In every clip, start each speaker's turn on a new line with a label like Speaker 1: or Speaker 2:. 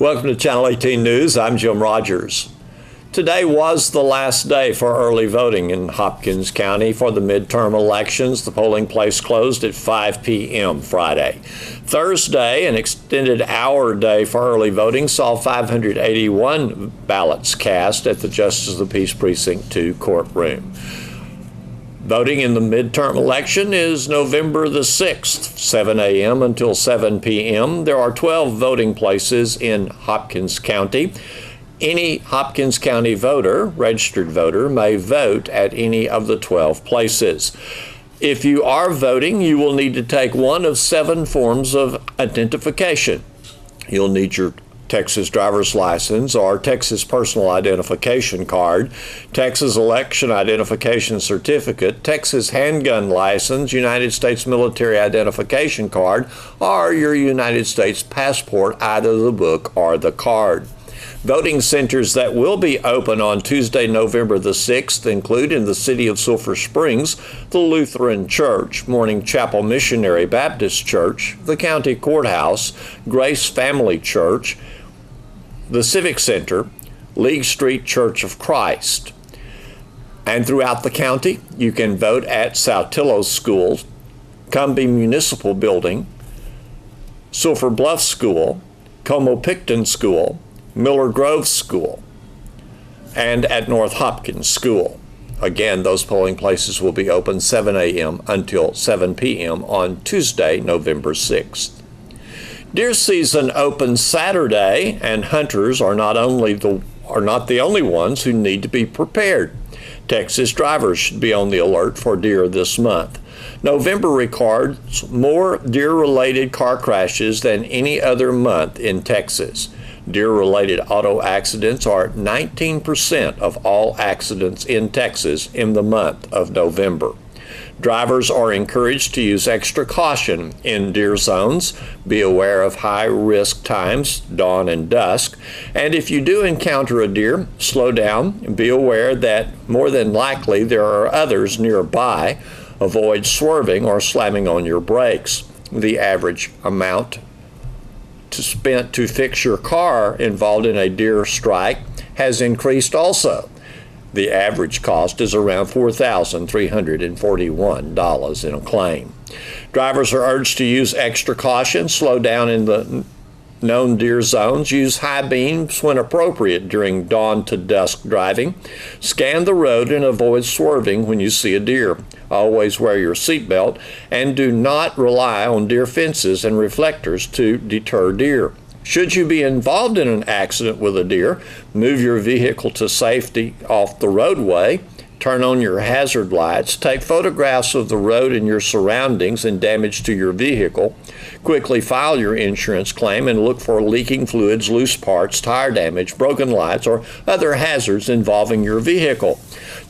Speaker 1: Welcome to Channel 18 News. I'm Jim Rogers. Today was the last day for early voting in Hopkins County for the midterm elections. The polling place closed at 5 p.m. Friday. Thursday, an extended hour day for early voting, saw 581 ballots cast at the Justice of the Peace Precinct 2 courtroom. Voting in the midterm election is November the 6th, 7 a.m. until 7 p.m. There are 12 voting places in Hopkins County. Any Hopkins County voter, registered voter, may vote at any of the 12 places. If you are voting, you will need to take one of 7 forms of identification. You'll need your Texas driver's license or Texas personal identification card, Texas election identification certificate, Texas handgun license, United States military identification card, or your United States passport, either the book or the card. Voting centers that will be open on Tuesday, November the 6th include in the city of Sulphur Springs, the Lutheran Church, Morning Chapel Missionary Baptist Church, the County Courthouse, Grace Family Church, the Civic Center, League Street Church of Christ. And throughout the county, you can vote at Saltillo School, Cumbie Municipal Building, Sulphur Bluff School, Como-Picton School, Miller Grove School, and at North Hopkins School. Again, those polling places will be open 7 a.m. until 7 p.m. on Tuesday, November 6th. Deer season opens Saturday, and hunters are not the only ones who need to be prepared. Texas drivers should be on the alert for deer this month. November records more deer-related car crashes than any other month in Texas. Deer-related auto accidents are 19% of all accidents in Texas in the month of November. Drivers are encouraged to use extra caution in deer zones. Be aware of high-risk times, dawn and dusk. And if you do encounter a deer, slow down and be aware that more than likely there are others nearby. Avoid swerving or slamming on your brakes. The average amount spent to fix your car involved in a deer strike has increased also. The average cost is around $4,341 in a claim. Drivers are urged to use extra caution, slow down in the known deer zones, use high beams when appropriate during dawn to dusk driving, scan the road and avoid swerving when you see a deer. Always wear your seatbelt and do not rely on deer fences and reflectors to deter deer. Should you be involved in an accident with a deer, move your vehicle to safety off the roadway, turn on your hazard lights, take photographs of the road and your surroundings and damage to your vehicle, quickly file your insurance claim and look for leaking fluids, loose parts, tire damage, broken lights, or other hazards involving your vehicle.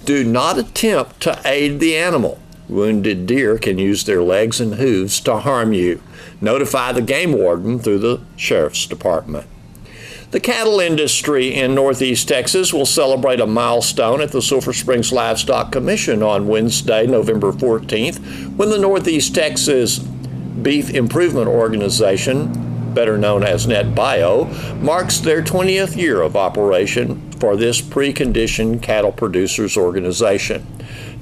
Speaker 1: Do not attempt to aid the animal. Wounded deer can use their legs and hooves to harm you. Notify the game warden through the sheriff's department. The cattle industry in Northeast Texas will celebrate a milestone at the Sulphur Springs Livestock Commission on Wednesday, November 14th, when the Northeast Texas Beef Improvement Organization, better known as NetBio, marks their 20th year of operation for this preconditioned cattle producers organization.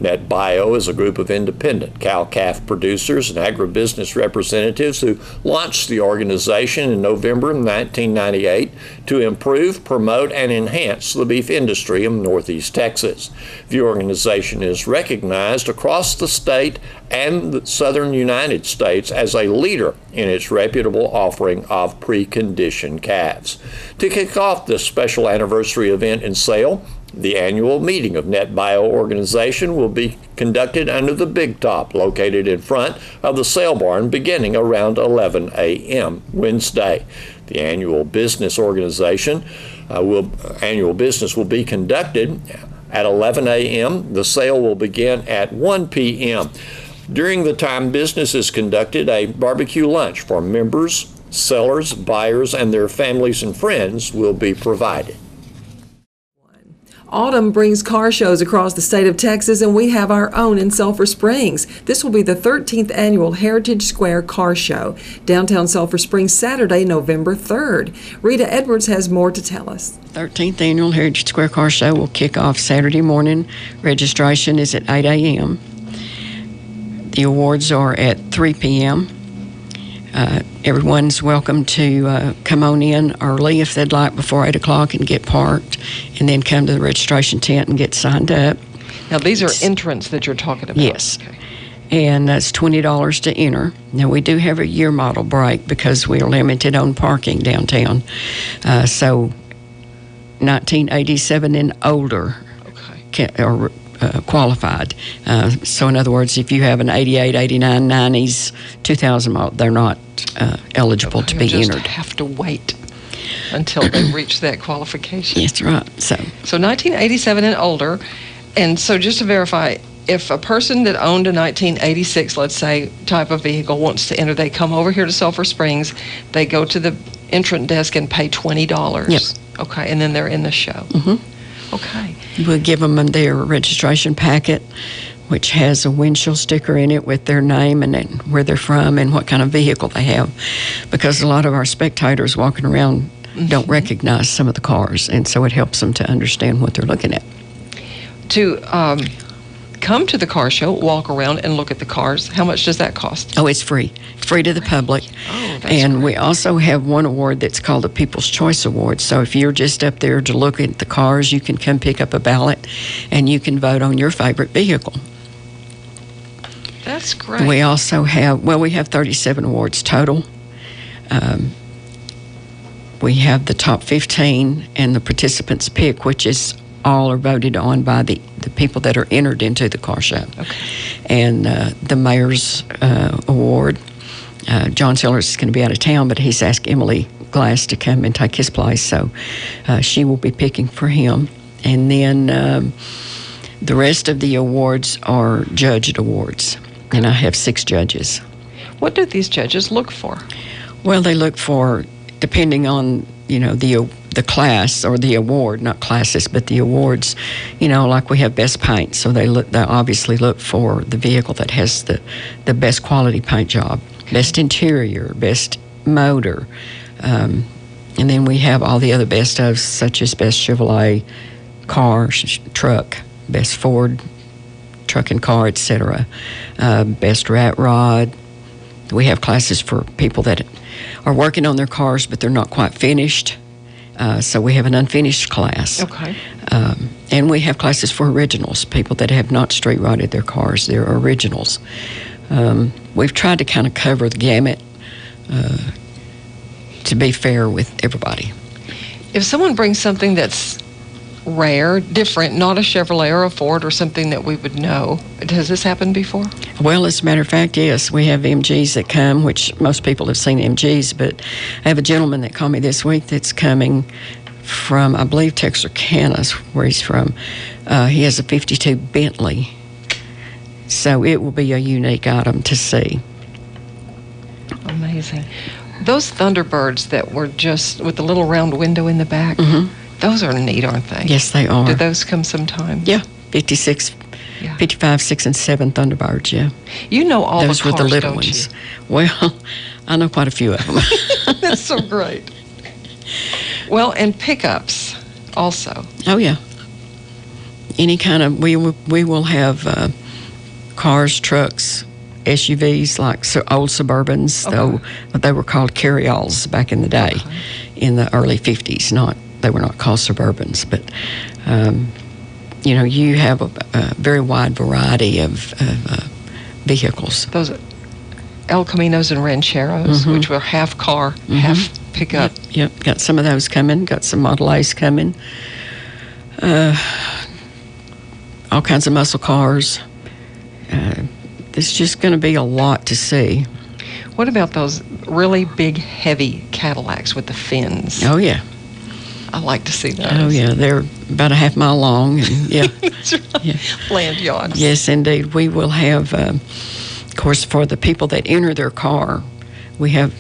Speaker 1: NetBio is a group of independent cow-calf producers and agribusiness representatives who launched the organization in November 1998 to improve, promote, and enhance the beef industry in Northeast Texas. The organization is recognized across the state and the southern United States as a leader in its reputable offering of preconditioned calves. To kick off this special anniversary event in Sale, the annual meeting of NetBio organization will be conducted under the Big Top located in front of the sale barn beginning around 11 a.m. Wednesday. The annual business will be conducted at 11 a.m. The sale will begin at 1 p.m. During the time business is conducted, a barbecue lunch for members, sellers, buyers, and their families and friends will be provided.
Speaker 2: Autumn brings car shows across the state of Texas, and we have our own in Sulphur Springs. This will be the 13th annual Heritage Square Car Show, downtown Sulphur Springs, Saturday, November 3rd. Rita Edwards has more to tell us.
Speaker 3: 13th annual Heritage Square Car Show will kick off Saturday morning. Registration is at 8 a.m. The awards are at 3 p.m. Everyone's welcome to come on in early if they'd like, before 8 o'clock, and get parked, and then come to the registration tent and get signed up.
Speaker 4: Now, these are entrants that you're talking about?
Speaker 3: Yes.
Speaker 4: Okay.
Speaker 3: And that's $20 to enter. Now, we do have a year model break because we are limited on parking downtown. So 1987 and older are qualified. So in other words, if you have an 88, 89, 90s, 2000 model, they're not eligible to be
Speaker 4: just
Speaker 3: entered.
Speaker 4: Have to wait until they reach that qualification.
Speaker 3: That's right. So
Speaker 4: 1987 and older. And so just to verify, if a person that owned a 1986, let's say, type of vehicle wants to enter, they come over here to Sulphur Springs, they go to the entrant desk and pay $20.
Speaker 3: Yep.
Speaker 4: Okay, and then they're in the show.
Speaker 3: Mm-hmm.
Speaker 4: Okay.
Speaker 3: We'll give them their registration packet, which has a windshield sticker in it with their name and where they're from and what kind of vehicle they have, because a lot of our spectators walking around don't recognize some of the cars, and so it helps them to understand what they're looking at.
Speaker 4: To come to the car show, walk around and look at the cars, how much does that cost?
Speaker 3: Oh, it's free. Free to the public.
Speaker 4: Oh, that's
Speaker 3: and
Speaker 4: great.
Speaker 3: We also have one award that's called the People's Choice Award. So if you're just up there to look at the cars, you can come pick up a ballot and you can vote on your favorite vehicle.
Speaker 4: That's great.
Speaker 3: We also have, we have 37 awards total. We have the top 15 and the participants pick, which is all are voted on by the people that are entered into the car show.
Speaker 4: Okay.
Speaker 3: And the mayor's award, John Sellers is going to be out of town, but he's asked Emily Glass to come and take his place, so she will be picking for him. And then the rest of the awards are judged awards, and I have 6 judges.
Speaker 4: What do these judges look for?
Speaker 3: Well, they look for, depending on, the class or the award, not classes, but the awards, like we have best paint. So they obviously look for the vehicle that has the best quality paint job, best interior, best motor. And then we have all the other best ofs, such as best Chevrolet car, truck, best Ford truck and car, etc. Best rat rod. We have classes for people that are working on their cars, but they're not quite finished. So we have an unfinished class.
Speaker 4: Okay.
Speaker 3: And we have classes for originals, people that have not street rodded their cars. They're originals. We've tried to kind of cover the gamut to be fair with everybody.
Speaker 4: If someone brings something that's rare, different, not a Chevrolet or a Ford or something that we would know, has this happened before?
Speaker 3: Well, as a matter of fact, yes. We have MGs that come, which most people have seen MGs, but I have a gentleman that called me this week that's coming from, I believe, Texarkana is where he's from. He has a 52 Bentley, so it will be a unique item to see.
Speaker 4: Amazing. Those Thunderbirds that were just with the little round window in the back, those are neat, aren't they?
Speaker 3: Yes, they are.
Speaker 4: Do those come sometime?
Speaker 3: Yeah, 56,
Speaker 4: Yeah.
Speaker 3: 55, 6, and 7 Thunderbirds, yeah.
Speaker 4: You know all
Speaker 3: Those
Speaker 4: the cars,
Speaker 3: were the little
Speaker 4: don't
Speaker 3: ones. Well, I know quite a few of them.
Speaker 4: you? That's so great. Well, and pickups also.
Speaker 3: Oh, yeah. Any kind of, we will have cars, trucks, SUVs, like old Suburbans, though they were called carry-alls back in the day, in the early 50s. They were not called Suburbans, but you have a very wide variety of vehicles.
Speaker 4: Those El Caminos and Rancheros, which were half car, half pickup.
Speaker 3: Yep, got some of those coming, got some Model A's coming. All kinds of muscle cars. There's just going to be a lot to see.
Speaker 4: What about those really big, heavy Cadillacs with the fins?
Speaker 3: Oh, yeah.
Speaker 4: I like to see those.
Speaker 3: Oh, yeah. They're about a half mile long. And, yeah.
Speaker 4: That's right.
Speaker 3: Yeah.
Speaker 4: Land yachts.
Speaker 3: Yes, indeed. We will have, of course, for the people that enter their car, We have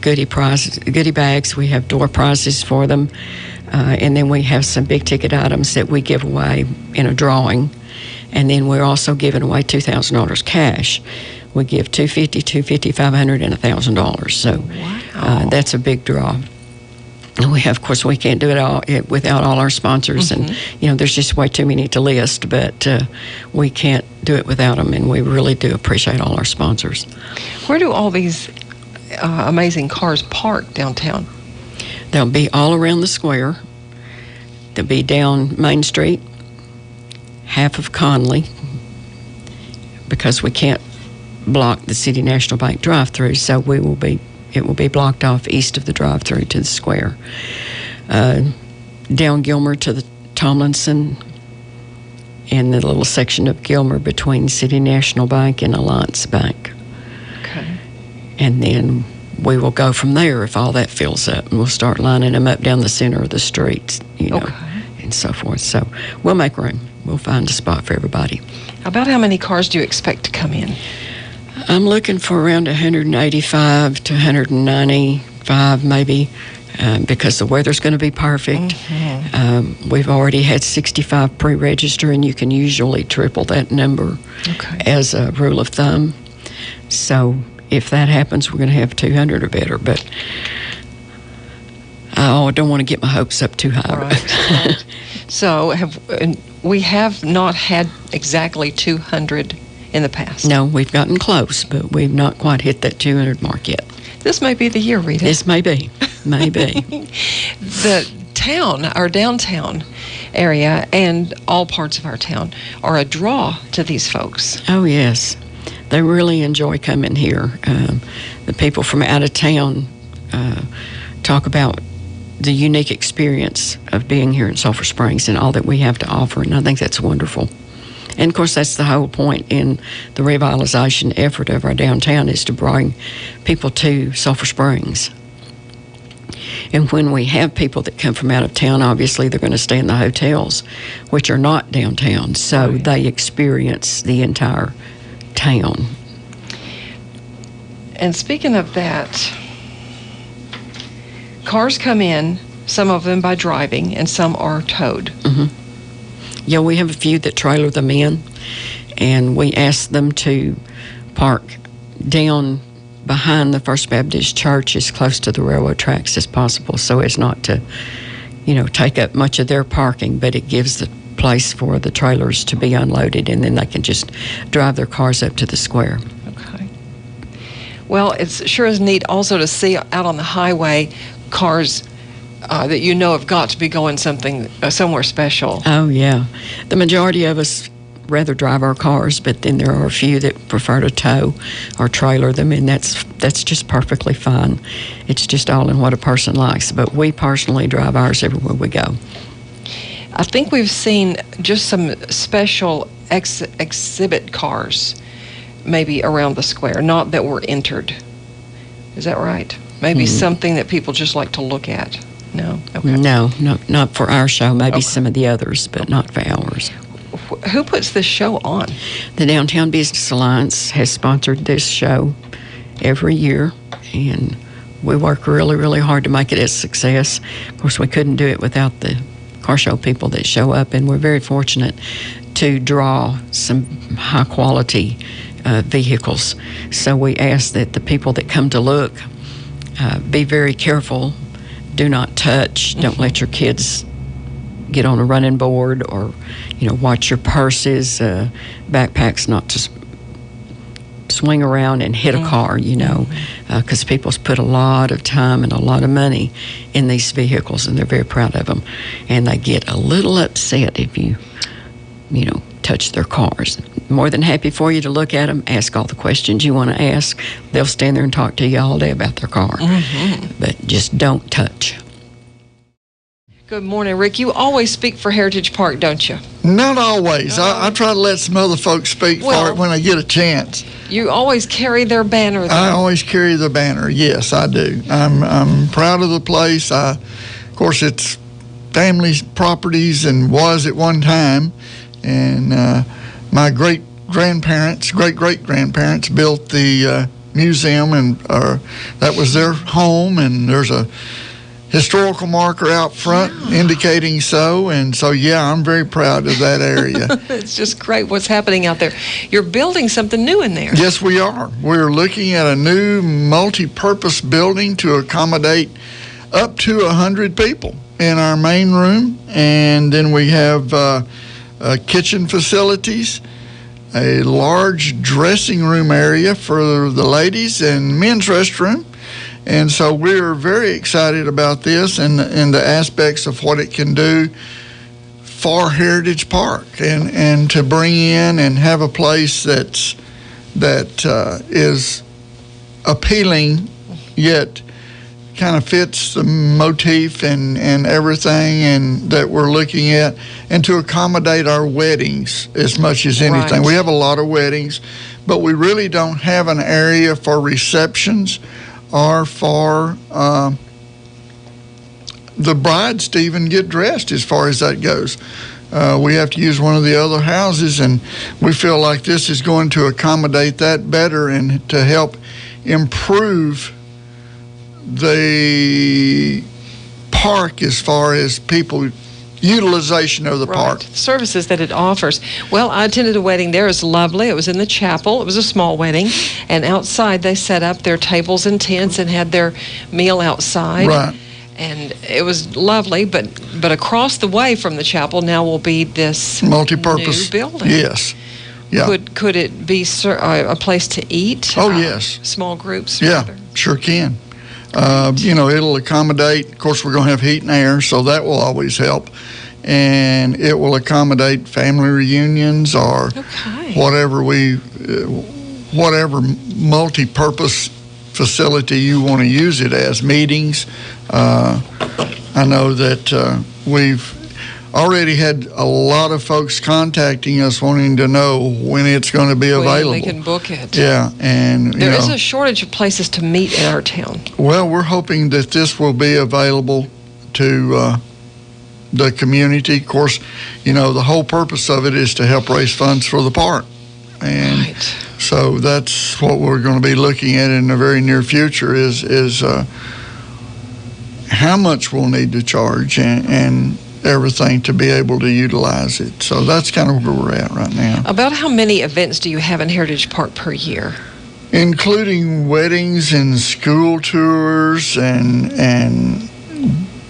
Speaker 3: goodie bags. We have door prizes for them. And then we have some big ticket items that we give away in a drawing. And then we're also giving away $2,000 cash. We give $250, $250, $500, and $1,000. So that's a big draw. And we have, of course, we can't do it all without all our sponsors. And, there's just way too many to list, but we can't do it without them. And we really do appreciate all our sponsors.
Speaker 4: Where do all these amazing cars park downtown?
Speaker 3: They'll be all around the square. They'll be down Main Street, half of Conley, because we can't block the City National Bank drive-through, so it will be blocked off east of the drive-through to the square. Down Gilmer to the Tomlinson, and the little section of Gilmer between City National Bank and Alliance Bank.
Speaker 4: Okay.
Speaker 3: And then we will go from there if all that fills up, and we'll start lining them up down the center of the streets, and so forth. So we'll make room. We'll find a spot for everybody.
Speaker 4: About how many cars do you expect to come in?
Speaker 3: I'm looking for around 185 to 195 maybe, because the weather's going to be perfect. We've already had 65 pre-register, and you can usually triple that number as a rule of thumb. So if that happens, we're going to have 200 or better, but I don't want to get my hopes up too high.
Speaker 4: Right. So we have not had exactly 200 in the past.
Speaker 3: No, we've gotten close, but we've not quite hit that 200 mark yet.
Speaker 4: This may be the year, Rita.
Speaker 3: This may be.
Speaker 4: The town, our downtown area, and all parts of our town are a draw to these folks.
Speaker 3: Oh, yes. They really enjoy coming here. The people from out of town talk about the unique experience of being here in Sulphur Springs and all that we have to offer, and I think that's wonderful. And, of course, that's the whole point in the revitalization effort of our downtown, is to bring people to Sulphur Springs. And when we have people that come from out of town, obviously they're going to stay in the hotels, which are not downtown, so they experience the entire town.
Speaker 4: And speaking of that, cars come in, some of them by driving, and some are towed.
Speaker 3: Yeah, we have a few that trailer them in, and we ask them to park down behind the First Baptist Church as close to the railroad tracks as possible, so as not to, take up much of their parking, but it gives the place for the trailers to be unloaded, and then they can just drive their cars up to the square.
Speaker 4: Okay. Well, it sure is neat also to see out on the highway cars that have got to be going somewhere special.
Speaker 3: Oh, yeah. The majority of us rather drive our cars, but then there are a few that prefer to tow or trailer them, and that's just perfectly fine. It's just all in what a person likes, but we personally drive ours everywhere we go.
Speaker 4: I think we've seen just some special exhibit cars maybe around the square, not that were entered. Is that right? Maybe something that people just like to look at. No? Okay.
Speaker 3: No, not for our show. Maybe some of the others, but not for ours.
Speaker 4: Who puts this show on?
Speaker 3: The Downtown Business Alliance has sponsored this show every year, and we work really, really hard to make it a success. Of course, we couldn't do it without the car show people that show up, and we're very fortunate to draw some high-quality vehicles. So we ask that the people that come to look be very careful. Do not touch. Don't let your kids get on a running board, or watch your purses, backpacks, not to swing around and hit a car, because people's put a lot of time and a lot of money in these vehicles, and they're very proud of them, and they get a little upset if you touch their cars. More than happy for you to look at them, ask all the questions you want to ask. They'll stand there and talk to you all day about their car, but just don't touch.
Speaker 4: Good morning, Rick. You always speak for Heritage Park, don't you?
Speaker 5: Not always. I try to let some other folks speak for it when I get a chance.
Speaker 4: You always carry their banner, though.
Speaker 5: I always carry the banner. Yes, I do. I'm proud of the place. Of course, it's family properties and was at one time. And my great-great-grandparents built the museum, and that was their home, and there's a historical marker out front indicating so. And so, yeah, I'm very proud of that area.
Speaker 4: It's just great what's happening out there. You're building something new in there.
Speaker 5: Yes, we are. We're looking at a new multi-purpose building to accommodate up to 100 people in our main room. And then we have kitchen facilities, a large dressing room area for the ladies, and men's restroom. And so we're very excited about this and the aspects of what it can do for Heritage Park, and to bring in and have a place that is appealing yet kind of fits the motif and everything and that we're looking at, and to accommodate our weddings as much as anything.
Speaker 4: Right.
Speaker 5: We have a lot of weddings, but we really don't have an area for receptions or for the brides to even get dressed as far as that goes. We have to use one of the other houses, and we feel like this is going to accommodate that better and to help improve the park as far as people utilization of the park.
Speaker 4: Services that it offers. Well, I attended a wedding there. It was lovely. It was in the chapel. It was a small wedding, and outside they set up their tables and tents and had their meal outside.
Speaker 5: Right.
Speaker 4: And it was lovely, but across the way from the chapel now will be this
Speaker 5: multi-purpose
Speaker 4: new building.
Speaker 5: Yes. Yeah.
Speaker 4: Could it be a place to eat?
Speaker 5: Oh, yes.
Speaker 4: Small groups?
Speaker 5: Yeah,
Speaker 4: rather?
Speaker 5: sure can. It'll accommodate, of course, we're going to have heat and air, so that will always help. And it will accommodate family reunions or whatever multi-purpose facility you want to use it as, meetings. I know that we've already had a lot of folks contacting us wanting to know when it's going to be available.
Speaker 4: When we can book it.
Speaker 5: Yeah, and
Speaker 4: there is a shortage of places to meet in our town.
Speaker 5: Well, we're hoping that this will be available to the community. Of course, the whole purpose of it is to help raise funds for the park. And so that's what we're going to be looking at in the very near future is how much we'll need to charge and everything to be able to utilize it. So that's kind of where we're at right now.
Speaker 4: About how many events do you have in Heritage Park per year?
Speaker 5: Including weddings and school tours and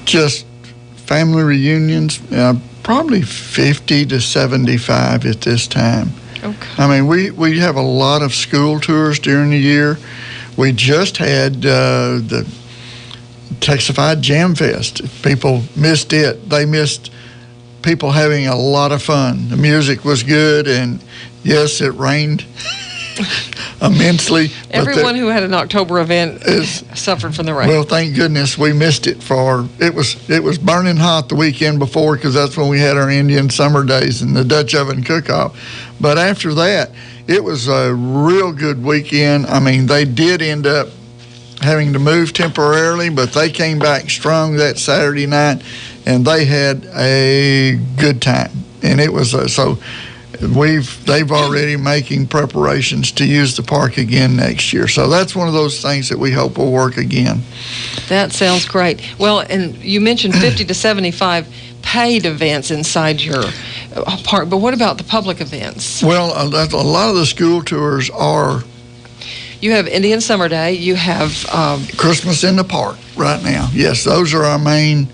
Speaker 5: just family reunions, probably 50 to 75 at this time.
Speaker 4: Okay.
Speaker 5: I mean, we have a lot of school tours during the year. We just had the Texified Jam Fest. If people missed it, they missed people having a lot of fun. The music was good, and yes, it rained immensely.
Speaker 4: Everyone who had an October event suffered from the rain.
Speaker 5: Well, thank goodness we missed it. It was burning hot the weekend before, because that's when we had our Indian summer days and the Dutch oven cook-off. But after that, it was a real good weekend. I mean, they did end up having to move temporarily, but they came back strong that Saturday night, and they had a good time. And it was they've already making preparations to use the park again next year. So that's one of those things that we hope will work again.
Speaker 4: That sounds great. Well, and you mentioned 50 to 75 paid events inside your park, but what about the public events?
Speaker 5: Well, a lot of the school tours are.
Speaker 4: You have Indian Summer Day. You have
Speaker 5: Christmas in the Park right now. Yes, those are our main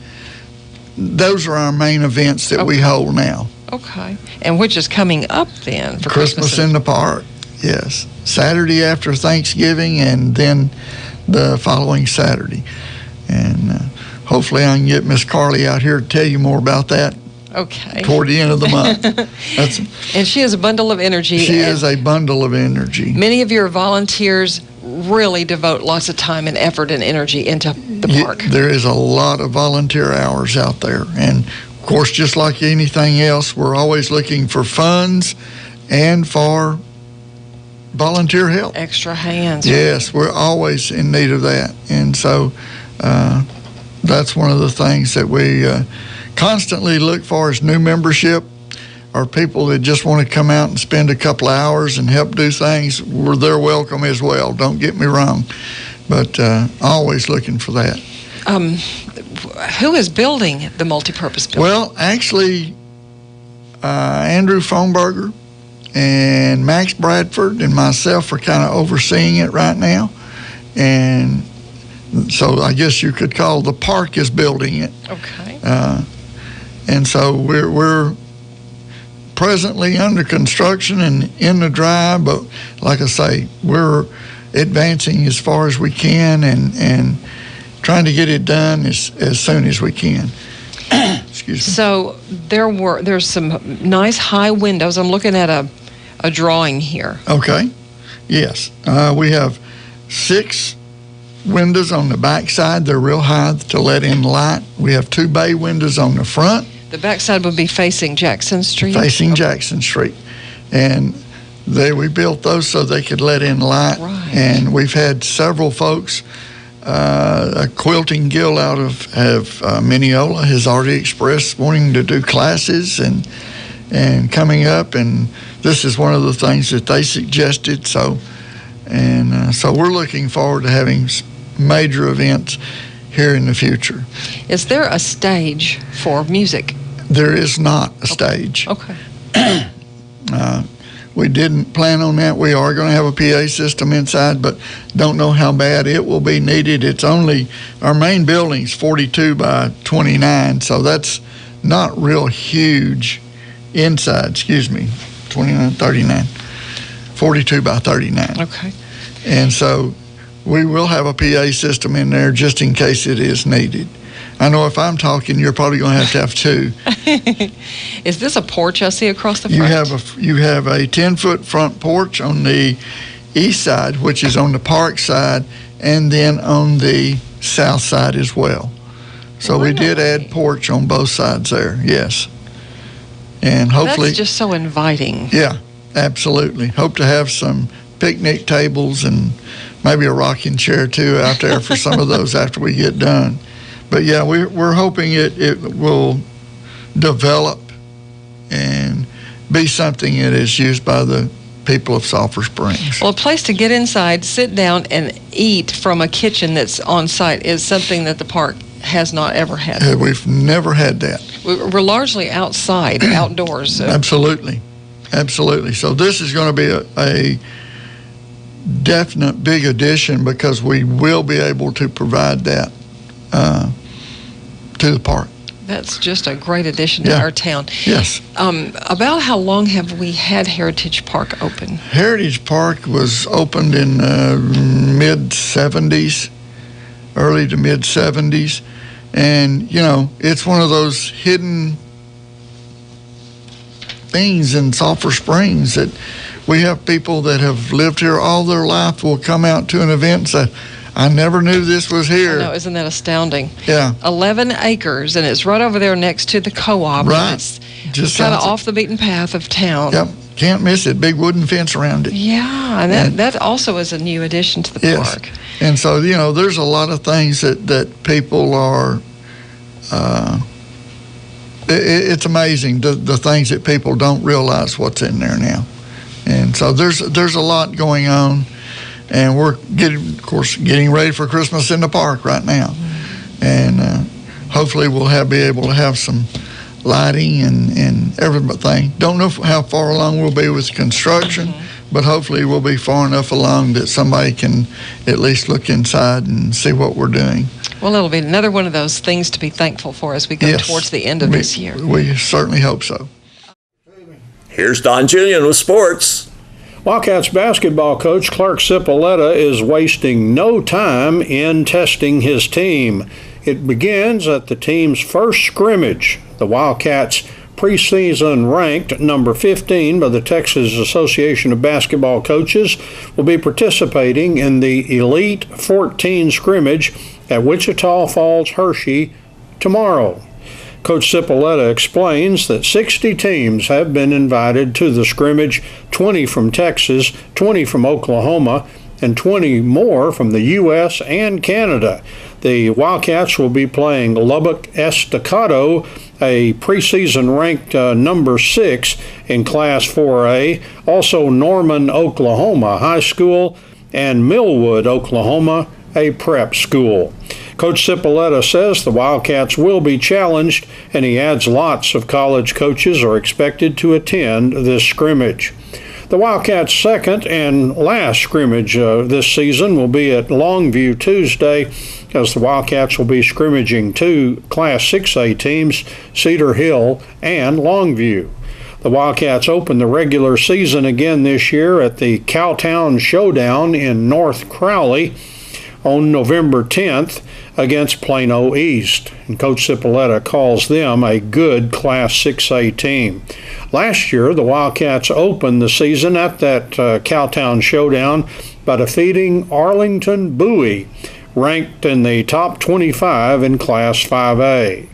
Speaker 5: events that we hold now.
Speaker 4: Okay, and which is coming up then for
Speaker 5: Christmas in the Park? Yes, Saturday after Thanksgiving, and then the following Saturday. And hopefully, I can get Miss Carly out here to tell you more about that.
Speaker 4: Okay.
Speaker 5: Toward the end of the month.
Speaker 4: And she is a bundle of energy.
Speaker 5: She is a bundle of energy.
Speaker 4: Many of your volunteers really devote lots of time and effort and energy into the park.
Speaker 5: There is a lot of volunteer hours out there. And, of course, just like anything else, we're always looking for funds and for volunteer help.
Speaker 4: Extra hands.
Speaker 5: Yes, we're always in need of that. And so that's one of the things that we constantly look for is new membership. or people that just want to come out and spend a couple of hours and help do things, they're welcome as well. Don't get me wrong, but always looking for that.
Speaker 4: Who is building the multipurpose building?
Speaker 5: Well, actually, Andrew Fomberger and Max Bradford and myself are kind of overseeing it right now, and so I guess you could call the park is building it.
Speaker 4: Okay.
Speaker 5: And so we're presently under construction and in the dry, but like I say, we're advancing as far as we can and trying to get it done as soon as we can. Excuse me.
Speaker 4: So there's some nice high windows. I'm looking at a drawing here.
Speaker 5: Okay. Yes. We have 6 windows on the back side. They're real high to let in light. We have 2 bay windows on the front.
Speaker 4: The back side would be facing Jackson Street?
Speaker 5: Facing Jackson Street. And we built those so they could let in light.
Speaker 4: Right.
Speaker 5: And we've had several folks. A quilting guild out of Mineola has already expressed wanting to do classes and coming up, and this is one of the things that they suggested. So we're looking forward to having major events here in the future.
Speaker 4: Is there a stage for music?
Speaker 5: There is not a stage.
Speaker 4: Okay.
Speaker 5: We didn't plan on that. We are going to have a PA system inside, but don't know how bad it will be needed. It's only, our main building's 42 by 29, so that's not real huge inside, 42 by 39.
Speaker 4: Okay.
Speaker 5: And so we will have a PA system in there just in case it is needed. I know if I'm talking, you're probably going to have 2.
Speaker 4: Is this a porch I see across the front?
Speaker 5: You have a 10-foot front porch on the east side, which is on the park side, and then on the south side as well. So we did add porch on both sides there, yes. And hopefully...
Speaker 4: That's just so inviting.
Speaker 5: Yeah, absolutely. Hope to have some picnic tables and maybe a rocking chair, too, out there for some of those after we get done. But yeah, we're hoping it will develop and be something that is used by the people of Sulphur Springs.
Speaker 4: Well, a place to get inside, sit down, and eat from a kitchen that's on site is something that the park has not ever had.
Speaker 5: We've never had that.
Speaker 4: We're largely outside, outdoors.
Speaker 5: Absolutely. So this is going to be a definite big addition because we will be able to provide that to the park.
Speaker 4: That's just a great addition to our town.
Speaker 5: Yes.
Speaker 4: About how long have we had Heritage Park open?
Speaker 5: Heritage Park was opened in mid-70s, early to mid-70s. And, it's one of those hidden things in Sulphur Springs that we have people that have lived here all their life will come out to an event and say, I never knew this was here.
Speaker 4: I know, isn't that astounding?
Speaker 5: Yeah.
Speaker 4: 11 acres, and it's right over there next to the co-op.
Speaker 5: Right.
Speaker 4: It's kind of off the beaten path of town.
Speaker 5: Yep. Can't miss it. Big wooden fence around it.
Speaker 4: Yeah, and that also is a new addition to the park.
Speaker 5: And so, there's a lot of things that people are, it's amazing the things that people don't realize what's in there now. And so there's a lot going on. And we're getting ready for Christmas in the park right now, and hopefully we'll be able to have some lighting and everything. Don't know how far along we'll be with construction, but hopefully we'll be far enough along that somebody can at least look inside and see what we're doing.
Speaker 4: Well, it'll be another one of those things to be thankful for as we go towards the end of this year.
Speaker 5: We certainly hope so.
Speaker 1: Here's Don Julian with sports.
Speaker 6: Wildcats basketball coach Clark Cipolletta is wasting no time in testing his team. It begins at the team's first scrimmage. The Wildcats, preseason ranked number 15 by the Texas Association of Basketball Coaches, will be participating in the Elite 14 scrimmage at Wichita Falls Hershey tomorrow. Coach Cipolletta explains that 60 teams have been invited to the scrimmage, 20 from Texas, 20 from Oklahoma, and 20 more from the U.S. and Canada. The Wildcats will be playing Lubbock Estacado, a preseason ranked number 6 in Class 4A, also Norman, Oklahoma High School, and Millwood, Oklahoma, a prep school. Coach Cipolletta says the Wildcats will be challenged, and he adds lots of college coaches are expected to attend this scrimmage. The Wildcats' second and last scrimmage this season will be at Longview Tuesday, as the Wildcats will be scrimmaging 2 Class 6A teams, Cedar Hill and Longview. The Wildcats open the regular season again this year at the Cowtown Showdown in North Crowley on November 10th against Plano East. And Coach Cipolletta calls them a good Class 6A team. Last year, the Wildcats opened the season at that Cowtown Showdown by defeating Arlington Bowie, ranked in the top 25 in Class 5A.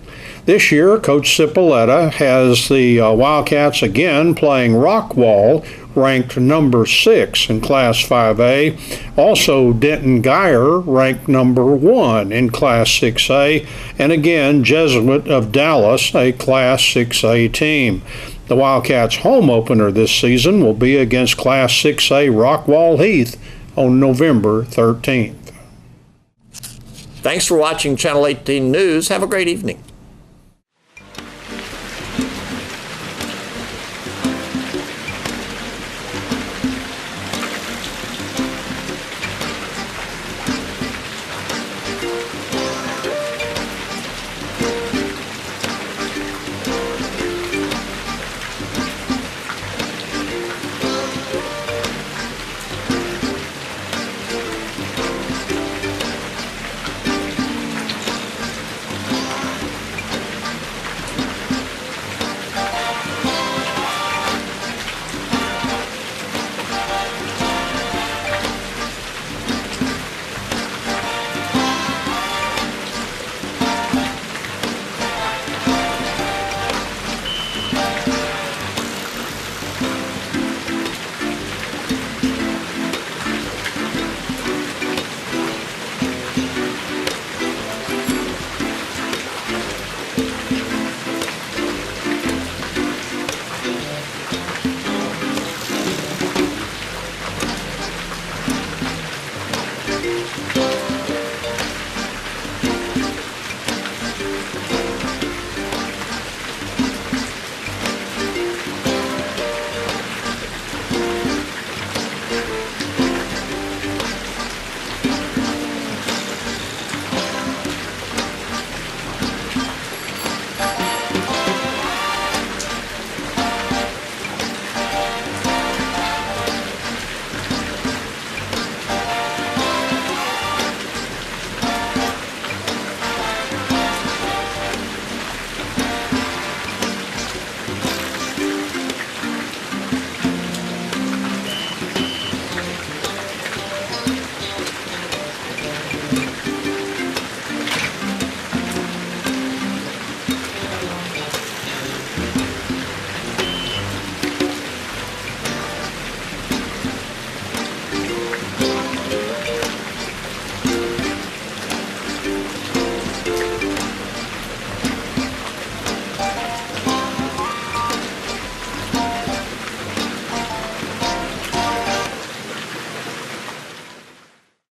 Speaker 6: This year, Coach Cipolletta has the Wildcats again playing Rockwall, ranked number 6 in Class 5A. Also, Denton Geyer, ranked number 1 in Class 6A. And again, Jesuit of Dallas, a Class 6A team. The Wildcats' home opener this season will be against Class 6A Rockwall Heath on November 13th.
Speaker 1: Thanks for watching Channel 18 News. Have a great evening.